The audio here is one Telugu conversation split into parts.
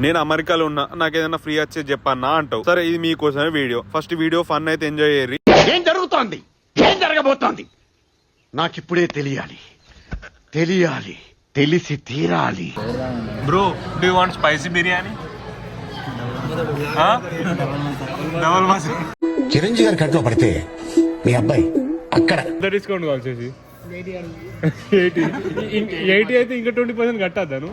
నేను అమెరికాలో ఉన్నా, నాకు ఏదైనా ఫ్రీ వచ్చేది చెప్పన్నా అంటావు. సరే ఇది మీకోసమే వీడియో. ఫస్ట్ వీడియో ఫన్ అయితే ఎంజాయ్ చేయరి. ఏం జరుగుతోంది, ఏం జరగబోతోంది నాకిప్పుడే తెలియాలి, తెలిసి తీరాలి. Bro do you want spicy biryani? Double masala. Chiranjeevi గారి కట్లో పడితే మీ అబ్బాయి అక్కడ డిస్కౌంట్ కాల్ చేసి 80 అయితే ఇంకా 20% కట్టద్దాను.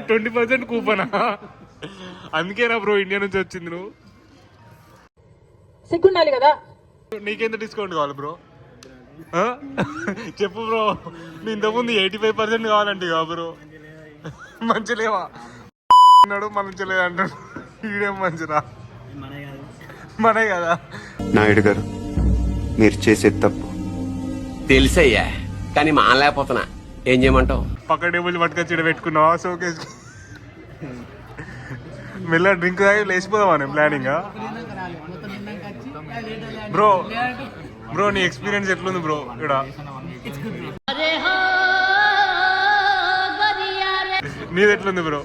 20% కూపనా? అందుకేనా బ్రో ఇండియా నుంచి వచ్చింది నువ్వు? సిగ్గుండాలి కదా. నీకెంత డిస్కౌంట్ కావాలి బ్రో? చెప్పు బ్రో. నీ ఇంతకుముందు 85% కావాలంటే కా బ్రో. మంచి లేవా అన్నాడు, మంచి లేదంటాడు. ఈడేం మంచిరా, మనే కదా. నాయుడు గారు మీరు చేసేది తప్పు తెలిసయ్యా, కానీ మానలేకపోతున్నా. ఏం చేయమంటావు? పక్క టేబుల్ పట్టుకొచ్చి ఇక్కడ పెట్టుకున్నావా షోకేస్? మెల్ల డ్రింక్ తాగి లేచిపోదామా నేను ప్లానింగ్. బ్రో బ్రో నీ ఎక్స్పీరియన్స్ ఎట్లుంది బ్రో ఇక్కడ? నీది ఎట్లుంది బ్రో?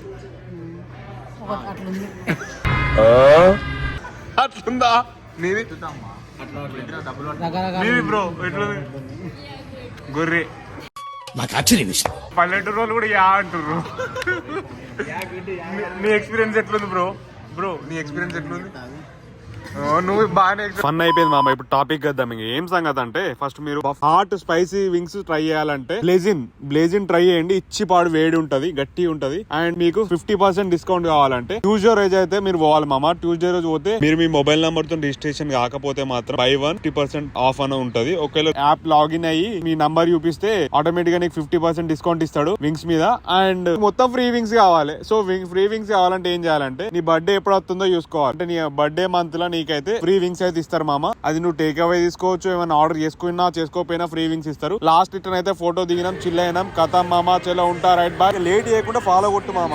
అట్లుందా నీది? నీది బ్రో ఎట్లుంది? గొర్రె. నాకు ఆశ్చర్యం విషయం. పల్లెటూరు వాళ్ళు కూడా యా అంటుర్రు. నీ ఎక్స్పీరియన్స్ ఎట్లుంది బ్రో? బ్రో నీ ఎక్స్పీరియన్స్ ఎట్లుంది? నువ్వు బాగానే ఫన్ అయిపోయింది మామ. ఇప్పుడు టాపిక్ వద్దాం. ఏం సంగతి అంటే, ఫస్ట్ మీరు హాట్ స్పైసీ వింగ్స్ ట్రై చేయాలంటే బ్లేజిన్ ట్రై చేయండి. ఇచ్చి పాడు వేడి ఉంటది, గట్టి ఉంటది. అండ్ మీకు 50% డిస్కౌంట్ కావాలంటే ట్యూస్డే రోజు అయితే మీరు పోవాలి మామ. ట్యూస్డే రోజు పోతే మీరు మీ మొబైల్ నెంబర్ తో రిజిస్ట్రేషన్ కాకపోతే మాత్రం బై 1 50% ఆఫ్ అని ఉంటది. ఒకవేళ యాప్ లాగిన్ అయ్యి మీ నంబర్ చూపిస్తే ఆటోమేటిక్ గా నీకు 50% డిస్కౌంట్ ఇస్తాడు వింగ్స్ మీద. అండ్ మొత్తం ఫ్రీ వింగ్స్ కావాలి. సో ఫ్రీ వింగ్స్ కావాలంటే ఏం చేయాలంటే, నీ బర్త్డే ఎప్పుడు వస్తుందో చూసుకోవాలి. అంటే నీ బర్త్డే మంత్ లో నీకైతే ఫ్రీ వింగ్స్ అయితే ఇస్తారు మామ. అది నువ్వు టేక్ అవే తీసుకోవచ్చు, ఏమైనా ఆర్డర్ చేసుకున్నా చేసుకోకపోయినా ఫ్రీ వింగ్స్ ఇస్తారు. లాస్ట్ రిటర్న్ అయితే ఫోటో దిగినాం, చిల్ అయినాం, కథ మామ. చలో ఉంటా, రైట్ బాయ్. లేట్ చేయకుండా ఫాలో కొట్టు మామ.